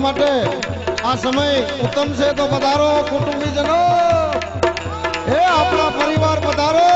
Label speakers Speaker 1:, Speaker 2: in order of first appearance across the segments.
Speaker 1: માટે આ સમય ઉત્તમ છે તો પધારો કુટુંબીજનો એ આપણા પરિવાર પધારો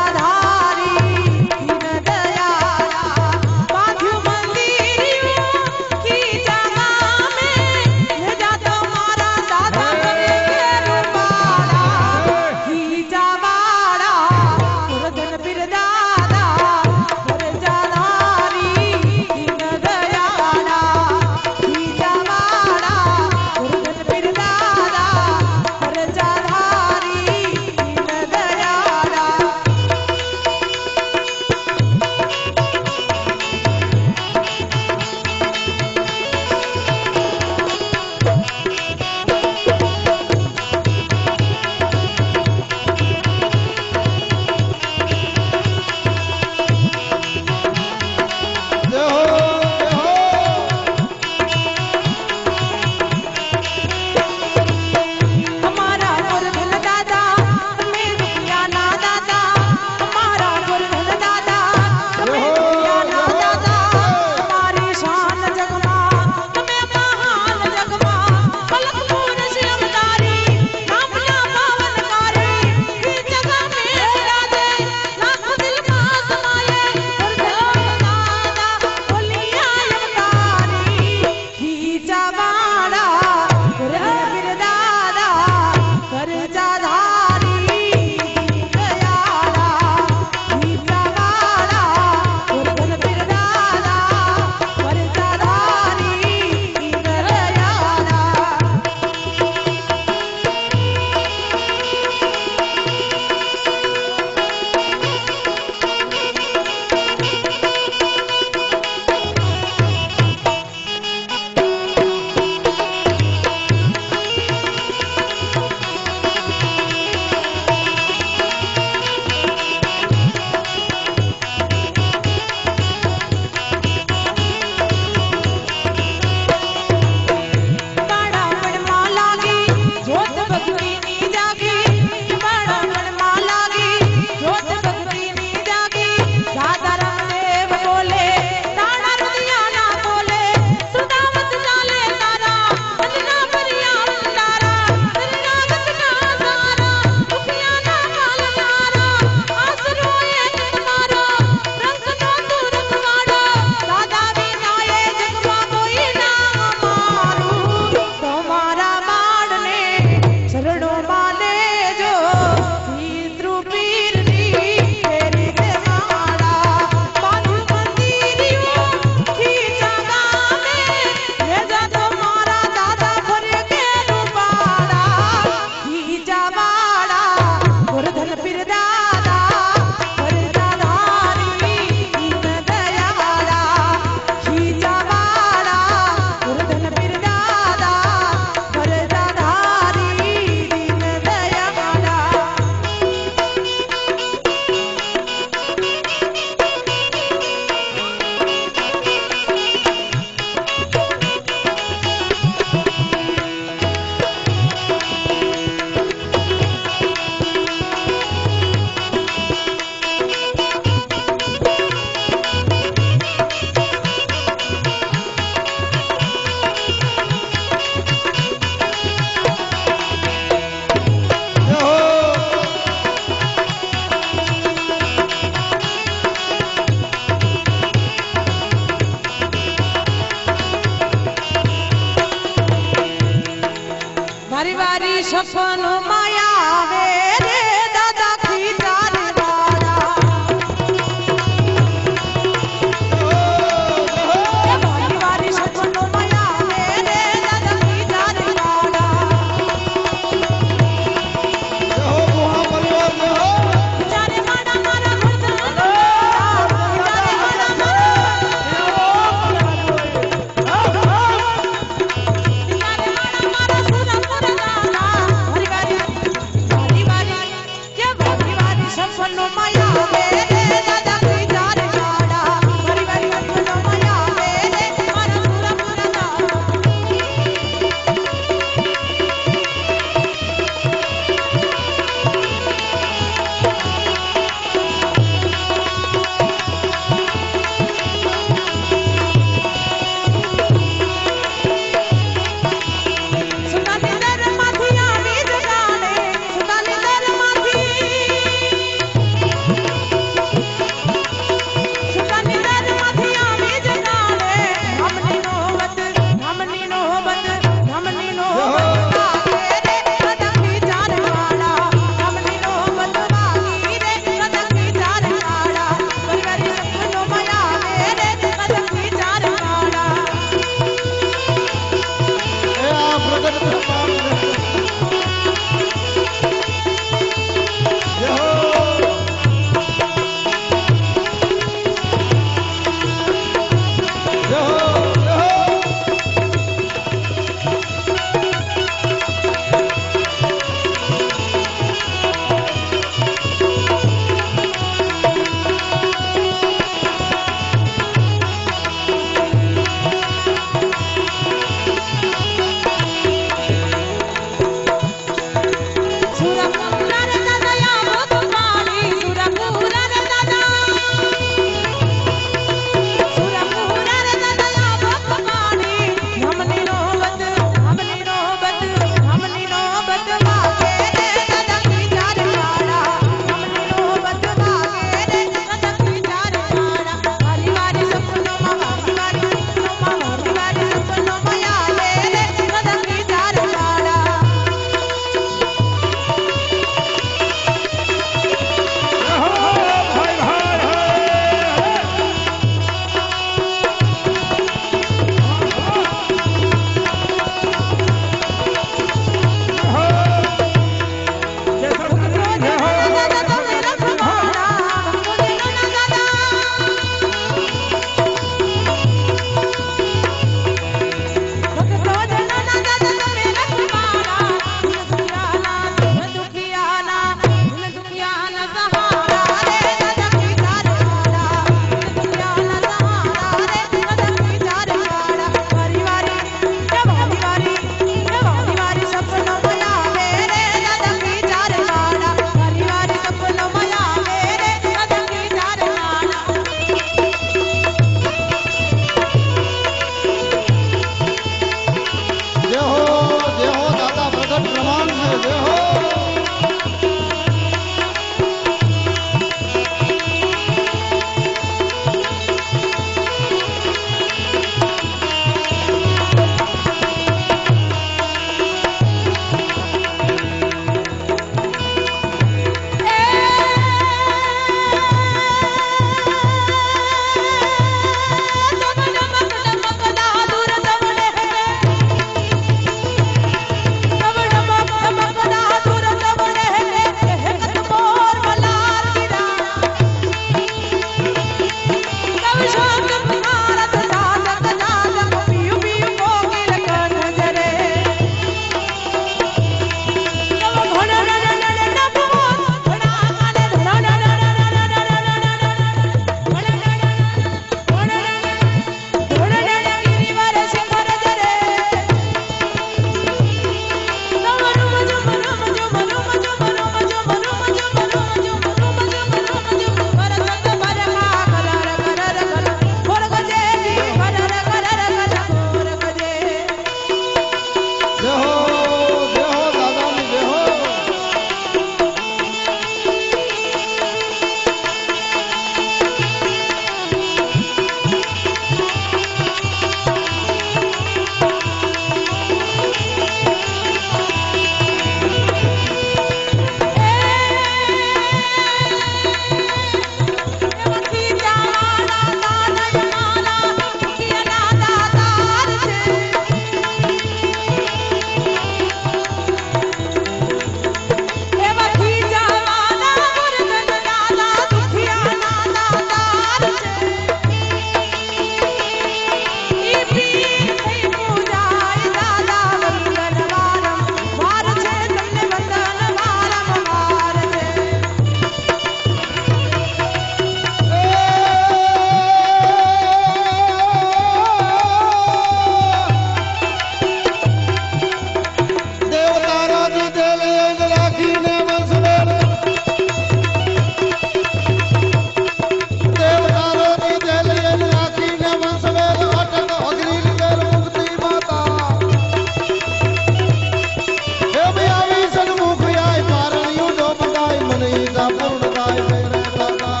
Speaker 1: ઈચ્છા પૂર્ણ થાય છે રે દાદા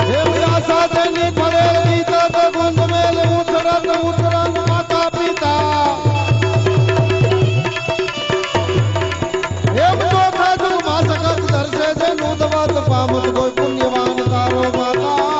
Speaker 1: હે મીરા સાથેની પડેલ ગીતા તો ગુંદ મેલ ઉતરત ઉતરંગ માતા પિતા એમ તો થાતું માં સકત દર્શે છે નોંધવાત પામત કોઈ પુણ્યવાન તારો માતા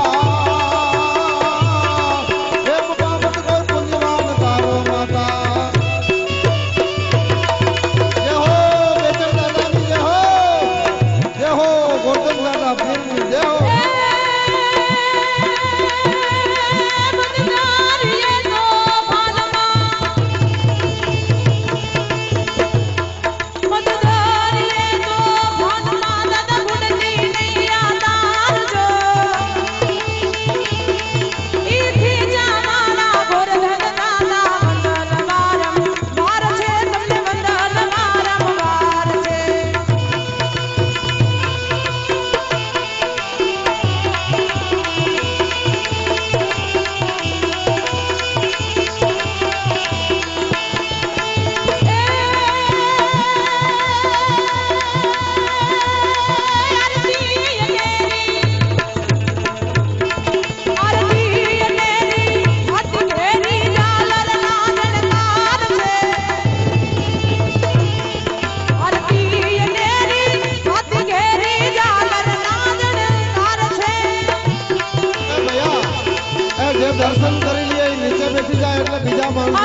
Speaker 1: દર્શન કરી લે નીચે બેસી જાય એટલે બીજા માણસો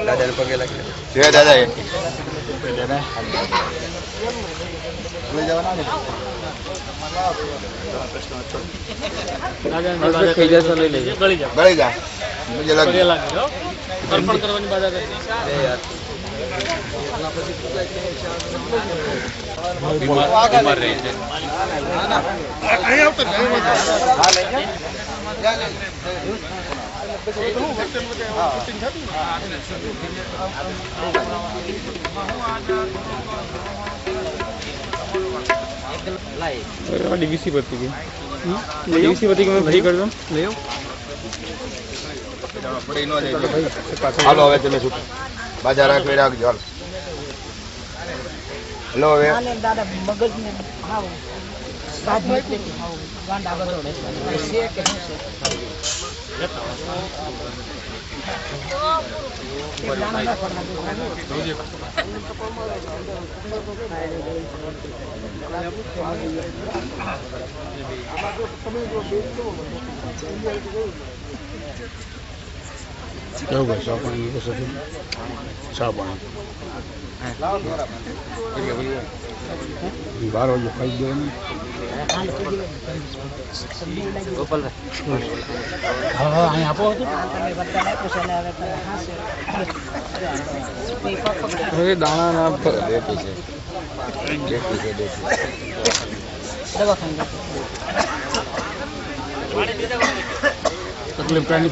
Speaker 2: દાદા પગે લાગે જય દાદા લઈ જા મુજે લાગે અર્પણ કરવાની બાધા કરી યાર બીમાર રહે છે અહીં આવતો હા લઈ જા डीवीसी पति की डीवीसी पति की मैं भरी कर दूं ले आओ पड़े नो दे हालो હવે તમે શું બાજા રાખી રાખજો હાલ હેલો હવે આને દાદા મગજ ને હાવ સાજ નીકળી હાવ ગાંડા બરોડે છે કે बार वाजे खाई दो दाना ना तकलीफ करनी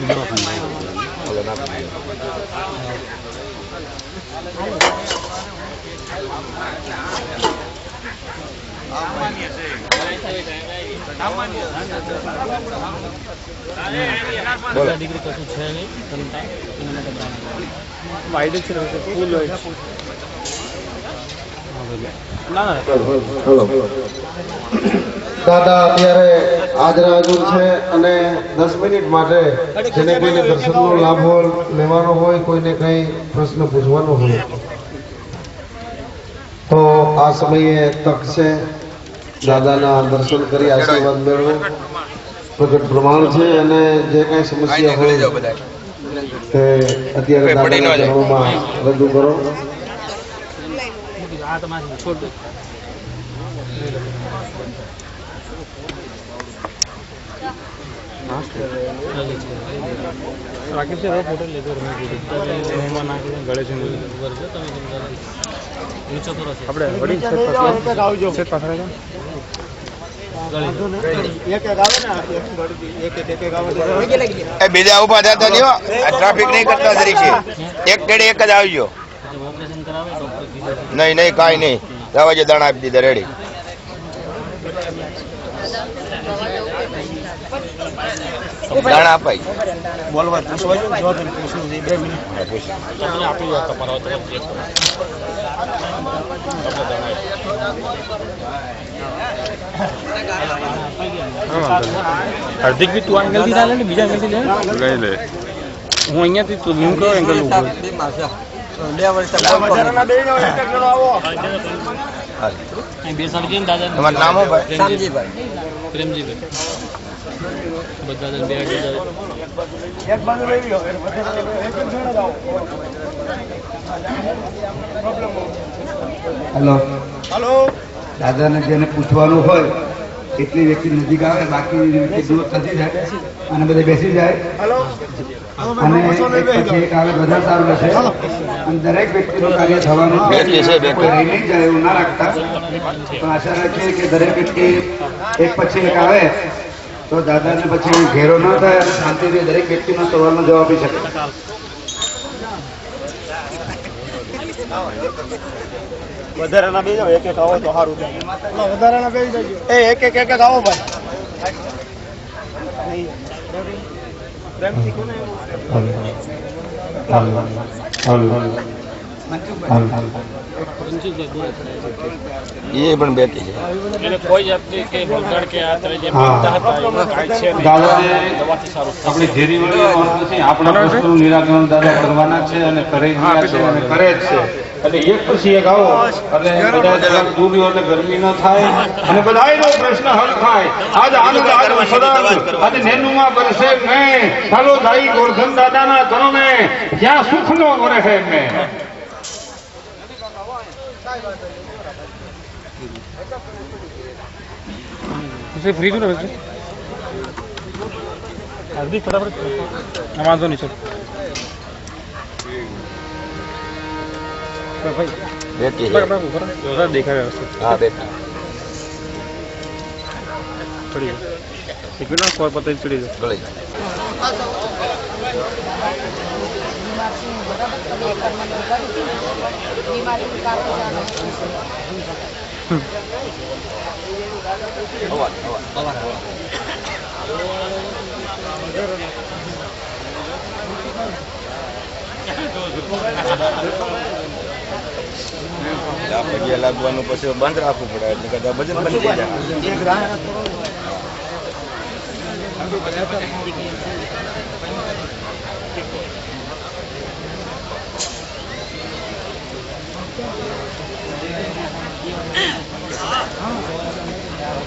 Speaker 2: डिग्री कशुं छे नहीं वाइड छे फूल वाइड ना
Speaker 1: દાદા અત્યારે આજના આજુર છે અને 10 મિનિટ માટે જેને કોઈને દર્શનનો લાભ લેવાનો હોય કોઈને કંઈ પ્રશ્ન પૂછવાનો હોય તો આ સમયે તક છે દાદાના દર્શન કરી આશીર્વાદ મેળવો પ્રગટ પ્રમાણ છે અને જે કંઈ સમસ્યા હોય તે અત્યારે દાદાના ચરણોમાં રજૂ કરો
Speaker 3: રાકેશ છે ફોટો લેતો મહેમાન નાખી ગળે છે આપણે વડી છે પાછળ
Speaker 4: બીજા ઉભા થતા નહીં હો. આ ટ્રાફિક નહીં કરતા તરીકે એક ટેડે એક જ આવજો. નહીં નહીં કાંઈ નહીં. દવા જે દાણા આપી દીધા રેડી. દાણા અપાય
Speaker 3: બોલવા પૂછવા જો તમે પૂછું 2 મિનિટ તમને આપી દો તમારો તમે ચેક કરો હાર્દિક બી તું એંગલ થી લે ને બીજા એંગલ થી લે હું અહીંયાથી તું ઝૂમ કરો એંગલ ઉપર 2 વર્ષ વધારાના બે નો એક જણો આવો અહીં બે સાડી ને દાદા
Speaker 4: તમારું નામ શું ભાઈ?
Speaker 3: શામજીભાઈ પ્રેમજીભાઈ બધા બે એક બાજુ લઈ લ્યો એક જણો આવો
Speaker 1: હેલો
Speaker 3: હેલો
Speaker 1: દાદાને જેને પૂછવાનું હોય એટલી વ્યક્તિ નજીક આવે, બાકી વ્યક્તિ દૂર થતી જાય અને બધે બેસી જાય
Speaker 3: હેલો
Speaker 1: અને એક પછી એક આવે બધા સારું રહેશે અને દરેક વ્યક્તિનું કાર્ય થવાનું છે.
Speaker 4: વ્યક્તિ છે, વ્યક્તિ.
Speaker 1: કોઈ રહી નહીં જાય એવું ના રાખતા, પણ આશા રાખીએ કે દરેક વ્યક્તિ એક પછી એક આવે તો દાદાને પછી ઘેરો ન થાય અને શાંતિથી દરેક વ્યક્તિનો સવાલનો જવાબ આપી શકે.
Speaker 3: વધારાના બે જાવ એક એક આવો તો સારું થાય વધારાના બે જજો એ એક એક આવો ભાઈ પ્રેમથી કોને
Speaker 4: એ પણ બેઠી છે.
Speaker 3: એટલે કોઈ જાતની કે ભણતર કે આ તરે જે
Speaker 1: હા.
Speaker 3: માંગતા હતા એવું કાંઈ છે નહીં.
Speaker 1: દાદાને
Speaker 3: દવાથી સારું થશે.
Speaker 1: આપણે ઝેરી વળીનો વાંધો નથી, આપણા પ્રશ્નોનું નિરાકરણ દાદા કરવાના છે અને કરે જ રહ્યા છે અને કરે જ છે. એટલે એક પછી એક આવો એટલે બધા જરાક દૂર રહ્યો એટલે ગરમી ન થાય અને બધાયનો પ્રશ્ન હલ થાય. આજ આનંદ આજ સદાનંદ આજ નેનુમાં બરસે મેં ચાલો દાઈ ગોરધન દાદાના ધનમે જ્યાં સુખનો રહે મેં.
Speaker 3: ફ્રી છું ને વચ્ચે હાર્દિક ફટાફટ વાંધો નહીં સર ભાઈ
Speaker 4: બેઠી છે.
Speaker 3: દેખાય વ્યવસ્થિત
Speaker 4: હા બેઠી.
Speaker 3: ચડી જાય એક મિનિટ કોલ પતાવી ચડી જાય
Speaker 4: ગળી.
Speaker 2: બીમારી કાપી
Speaker 4: પગે લાગવાનું પછી બંધ રાખવું પડે એટલે કદાચ ભજન બંધ થઈ જાય.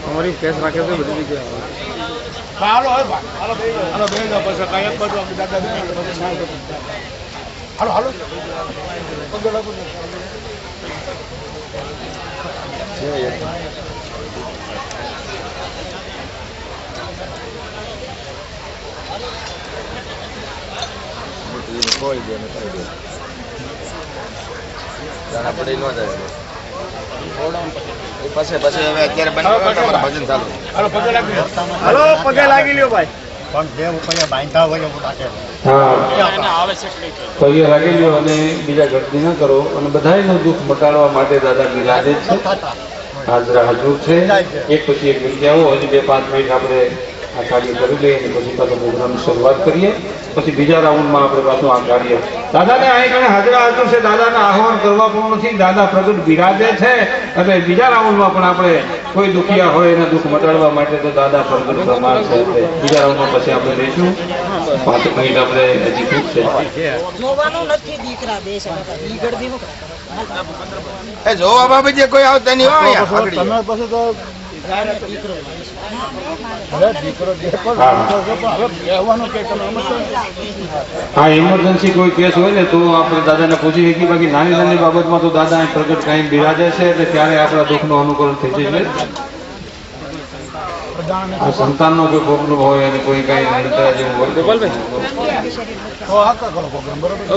Speaker 3: અમારી કેસ રાખે છે બધી જગ્યાએ હાલો હાલો બે જાવ પછી કાંઈ એક બાજુ આપણે દાદા બે હાલો હાલો પગે લાગુ
Speaker 4: છે એક. એને ખોઈ દે ને કરી દે. દાણા પડી ન જાય. એ પછી હવે અત્યારે બનાવવા તમારે ભજન ચાલુ.
Speaker 3: હાલો પગે લાગી લ્યો હાલો પગે લાગી લ્યો ભાઈ
Speaker 1: હા,
Speaker 3: આવે છે
Speaker 1: પગે લાગી લ્યો અને બીજા ગળતી ન કરો અને બધાયનું દુઃખ મટાડવા માટે દાદા બિરાજે છે, હાજરા હાજર છે. એક પછી એક વ્યક્તિ આવો, હજી 2-5 મિનિટ આપણે આ કાર્ય કરી લઈએ અને પછી પાછો પ્રોગ્રામની શરૂઆત કરીએ. પછી બીજા રાઉન્ડમાં આપણે પાછું આ કાર્ય દાદાને અહીં કણે હાજરા હાજર છે. દાદાને આહવાન કરવા પણ નથી, દાદા પ્રગટ બિરાજે છે. એટલે બીજા રાઉન્ડમાં પણ આપણે કોઈ દુખિયા હોય એના દુઃખ મટાડવા માટે તો દાદા પ્રગટ પ્રમાણ છે. એટલે બીજા રાઉન્ડમાં પછી આપણે લઈશું. 5 મિનિટ આપણે હજી ખૂબ છે.
Speaker 2: જોવાનું નથી દીકરા દેશ દીકડી નું
Speaker 4: એ જોવા બાબતે કોઈ આવતા નહીં હોય અહીંયા આગળ.
Speaker 1: હા, ઇમરજન્સી કોઈ કેસ હોય ને તો આપણે દાદાને પૂછી શકીએ. બાકી નાની નાની બાબતમાં તો દાદા અહીં પ્રગટ કાંઈ બિરાજે છે એટલે ત્યારે આપણા દુઃખનું અનુકરણ થઈ જશે.
Speaker 5: આ સંતાનનો કોઈ પ્રોબ્લેમ હોય અને કોઈ કઈ નડતર જેવું હોય
Speaker 3: ગોપાલભાઈ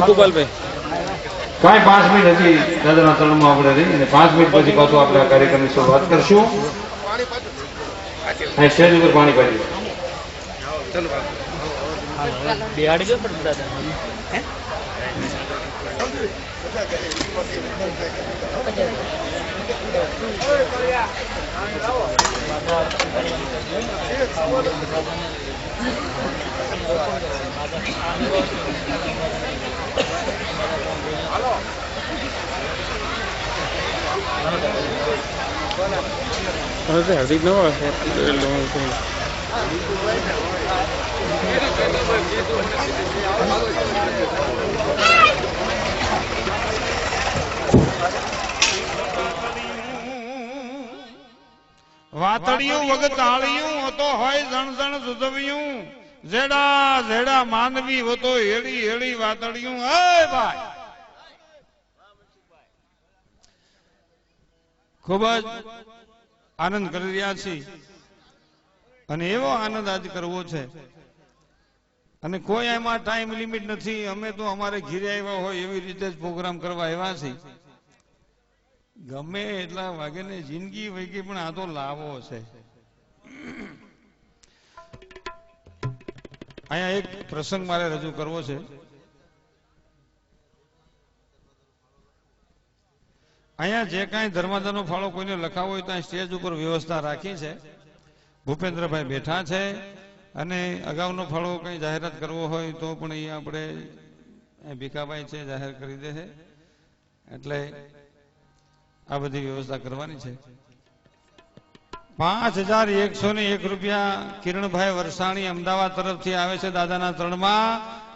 Speaker 3: ગોપાલભાઈ
Speaker 5: કાંઈ 5 મિનિટ હજી દાદાના ચરણમાં આપણે રહી અને 5 મિનિટ પછી પાછું આપણે આ કાર્યક્રમની શરૂઆત કરશું. અહીં સ્ટેજ ઉપર પાણી પાડી
Speaker 3: બિહાડી ગયો પણ દાદા હાર્દિક નવા
Speaker 6: વાતડિયું વગતાળિયું હોતો હોય જણ સુધવ્યું જેડા જેડા માનવી હોતો હેડી હેડી વાતડિયું. એ ભાઈ ખૂબ જ આનંદ કરી રહ્યા છીએ અને એવો આનંદ આજ કરવો છે અને કોઈ એમાં ટાઈમ લિમિટ નથી. અમે તો અમારે ઘીરે આવ્યા હોય એવી રીતે જ પ્રોગ્રામ કરવા આવ્યા છીએ. ગમે એટલા વાગે ને જિંદગી વૈગી પણ આ તો લાવો છે. અહીંયા એક પ્રસંગ મારે રજૂ કરવો છે. અહીંયા જે કાંઈ ધર્માદાનો ફાળો કોઈને લખાવો હોય ત્યાં સ્ટેજ ઉપર વ્યવસ્થા રાખી છે. ભૂપેન્દ્રભાઈ બેઠા છે અને અગાઉનો ફાળો કંઈ જાહેરાત કરવો હોય તો પણ અહીંયા આપણે ભીખાભાઈ છે જાહેર કરી દે છે. એટલે આ બધી વ્યવસ્થા કરવાની છે. 5101 રૂપિયા કિરણભાઈ વરસાણી અમદાવાદ તરફથી આવે છે દાદાના ચરણમાં.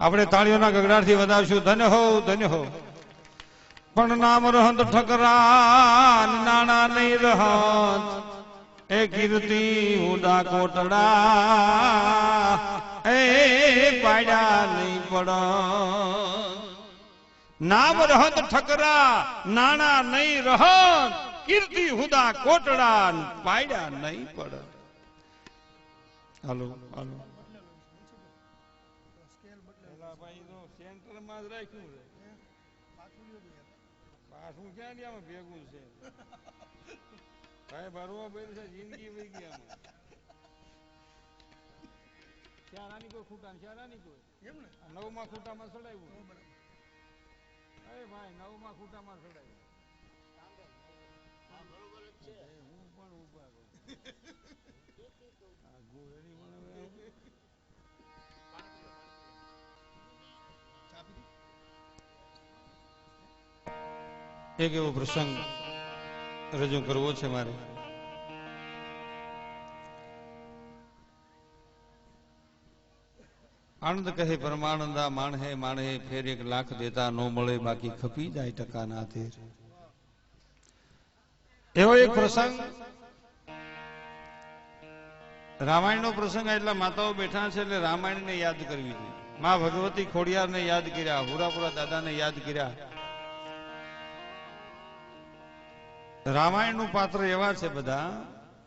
Speaker 6: આપણે તાળીઓના ગગડાટથી વધાવશું. ધન્ય હો ધન્ય હો. પણ નામ રહંત ઠકરા નાણા નહીં રહત એ કીર્તિ ઉડા કોટડા એ પાડ્યા નહીં પડ. નામ રહત ઠકરા નાણા નહીં રહત કીર્તિ હુદા કોટડા પાડ્યા નહીં પડ. હાલો હાલો સેન્ટરમાં જ રાખ્યું છે. પાછું ક્યાં આમાં ભેગું છે ભાઈ ભરવા બેન છે જિંદગી વહી ગઈ આમાં. શાળાની કોઈ ખૂટા શાળાની કોઈ એમ ને 9માં ખૂટામાં ચડાવ્યું. અરે ભાઈ 9માં ખૂટામાં ચડાવ્યું. હું પણ ઉભા કરું. એક એવો પ્રસંગ રજૂ કરવો છે મારે. આનંદ કહે પરમાનંદા માણહે માણહે ફેર 1 લાખ દેતા નો મળે બાકી ખપી જાય ટકા ના થે. એવો એક પ્રસંગ રામાયણનો પ્રસંગ. એટલા માતાઓ બેઠા છે એટલે રામાયણને યાદ કરવી જોઈએ. માં ભગવતી ખોડિયારને યાદ કર્યા, હુરાપુરા દાદાને યાદ કર્યા. રામાયણનું પાત્ર એવા છે બધા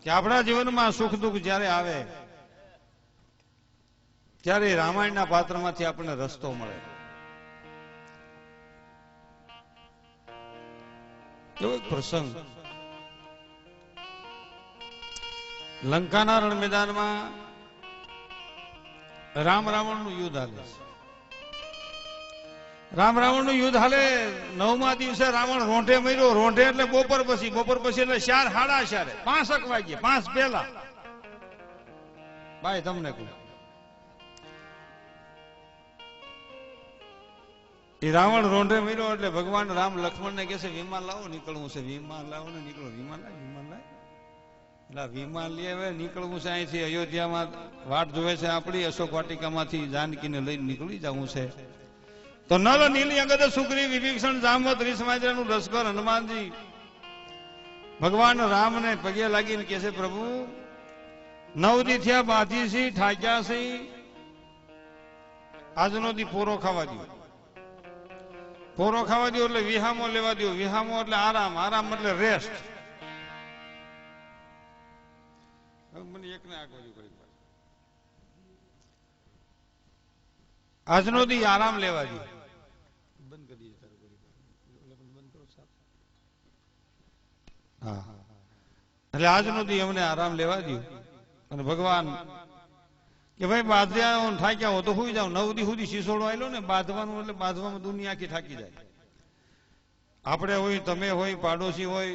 Speaker 6: કે આપણા જીવનમાં સુખ દુઃખ જ્યારે આવે ત્યારે રામાયણના પાત્રમાંથી આપણને રસ્તો મળે. એવો એક પ્રસંગ લંકાના રણ મેદાનમાં રામ રાવણનું યુદ્ધ હાલે છે. રામ રાવણનું યુદ્ધ હાલે. 9મા દિવસે રાવણ રોંઢે મર્યો. રોંઢે એટલે બપોર પછી એટલે 4 સાડા 4 5 વાગ્યે 5 પહેલા. ભાઈ તમને કહું એ રાવણ રોંઢે મર્યો એટલે ભગવાન રામ લક્ષ્મણને કહે છે વિમાન લાવો નીકળવું છે. વિમાન લાવો ને નીકળો. વિમાન લાવ એટલે વિમાન લઈ આવે નીકળવું છે. અહીંથી અયોધ્યામાં વાટ જોવે છે આપણી. અશોક વાટિકામાંથી જાનકીને લઈને નીકળી જવું છે. તો નલ નીલી અંગદ સુગ્રી વિભીષણ જામવંત રીસમાજરાનું લશ્કર હનુમાનજી ભગવાન રામને પગે લાગીને કહે છે પ્રભુ 9 દી થયા બાધી સી ઠાક્યા સી આજનો દી પોરો ખાવા દો. પોરો ખાવા દો એટલે વિહામો લેવા દો. વિહામો એટલે આરામ. આરામ એટલે રેસ્ટ. મને એકને આ કર્યું કરી આજનો દી આરામ લેવા દે બંધ કરી દઈએ તારું કરી બંધ કરો સાહેબ. હા એટલે આજનો દી અમને આરામ લેવા દો અને ભગવાન કે ભાઈ બાંધ્યા થાક્યા હો તો સુઈ જાવ 9 દી સુધી શીશોડો આવેલો ને બાંધવાનું એટલે બાંધવામાં દુનિયા આખી થાકી જાય. આપણે હોય તમે હોય પાડોશી હોય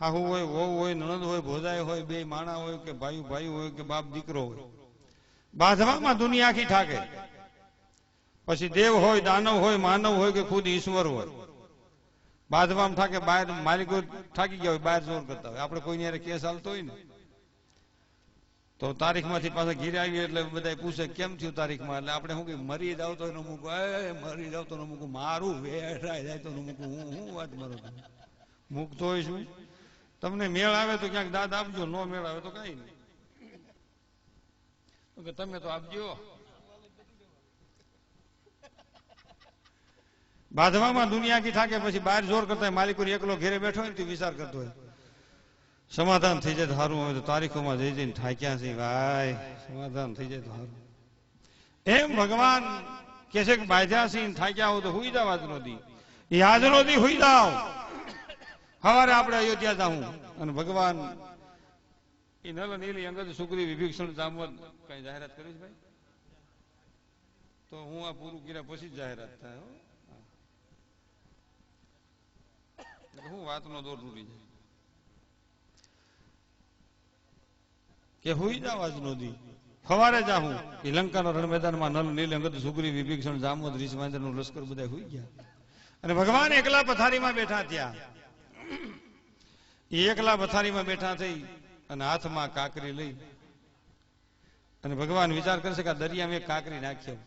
Speaker 6: હાહુ હોય વહુ હોય નણંદ હોય ભોજાઈ હોય બે માણા હોય કે ભાઈ ભાઈ હોય કે બાપ દીકરો હોય બાંધવામાં દુનિયા આખી થાકે. પછી દેવ હોય દાનવ હોય માનવ હોય કે ખુદ ઈશ્વર હોય બાંધવામાં થાકે. બહાર માલિકો થાકી ગયા હોય બહાર જોર કરતા હોય. આપણે કોઈની હારે કેસ હાલતો હોય ને તો તારીખમાંથી પાછા ઘીરે આવીએ એટલે બધા પૂછે કેમ થયું તારીખમાં એટલે આપણે શું કે મરી જાવ તો એનો મૂકું મરી જાવ તો એનો મૂકું મારું વેઠાય જાય તો મૂકું હું વાત મારું મૂકતો હોય છું. તમને મેળ આવે તો ક્યાંક દાદ આપજો નો મેળ આવે તો કઈ નહીં કે તમે તો આપજો. બાંધવામાં દુનિયા કી થાકે પછી બહાર જોર કરતા હોય માલિકો એકલો ઘેરે બેઠો હોય ને વિચાર કરતો હોય સમાધાન થઈ જાય તો સારું હોય તો તારીખોમાં જઈ જઈને થાક્યા છે ભાઈ સમાધાન થઈ જાય તો સારું. એમ ભગવાન કે છે કે બાંધ્યા છે થાક્યા હો તો હુઈ જાવ આજનો દી એ આજનો દી હુઈ જાવ. સવારે આપણે અયોધ્યા જાઉં અને ભગવાન એ નલ નીલી અંગદ સુગ્રી વિભીષણ જામવંત કઈ જાહેરાત કરી છે ભાઈ તો હું આ પૂરું કર્યા પછી જ જાહેરાત થાય હું વાતનો દોર તૂટી જાય કે હુઈ જાવ આજનો દી. સવારે જાઉં એ લંકાના રણ મેદાનમાં નલ નીલ અંગદ સુગ્રી વિભીષણ જામવંત રીછ નું લશ્કર બધા હુઈ ગયા અને ભગવાન એકલા પથારીમાં બેઠા થયા. એ એકલા પથારીમાં બેઠા થઈ અને હાથમાં કાંકરી લઈ અને ભગવાન વિચાર કરશે કે દરિયા મેં કાંકરી નાખ્યો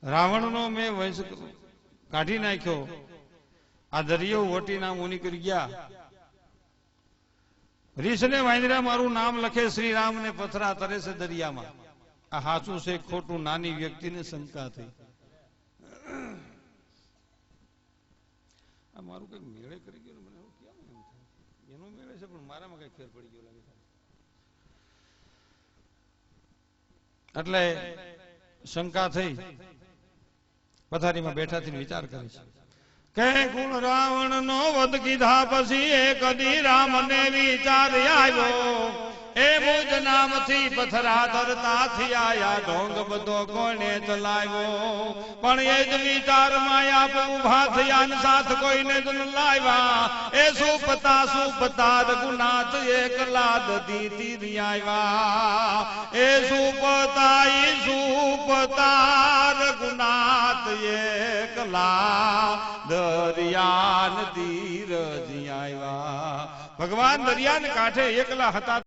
Speaker 6: રાવણનો મેં વંશ કાઢી નાખ્યો આ દરિયો વટી નામ ઓની કરી ગયા રીછને વાંદરા મારું નામ લખે શ્રી રામ ને પથરા તરે છે દરિયામાં. આ સાચું છે ખોટું નાની વ્યક્તિને શંકા થઈ આ મારું કઈ મેળે કરી ગયો મને કેમ એમ થાય એનો મેળે છે પણ મારામાં કઈ ફેર પડી ગયો લાગે એટલે શંકા થઈ પથારીમાં બેઠા થઈને વિચાર કરે છે કે ગુણ રાવણ નો વધ કીધા પછી એક દી રામ ને વિચાર આવ્યો એ મુજ નામ થી પથરા ધરતા થી આયા ઢોંગ બધો કોને ચલાવ્યો પણ એ જ વિચાર માં આપ ઉભા થયા સાથ કોઈને જ લાવ્યા એ સુપતા રઘુનાથ એકલા દીધી આવ્યા એ સુપતા રઘુનાથ એકલા દરિયાન ધીરજી આવ્યા. ભગવાન દરિયાને કાંઠે એકલા હતા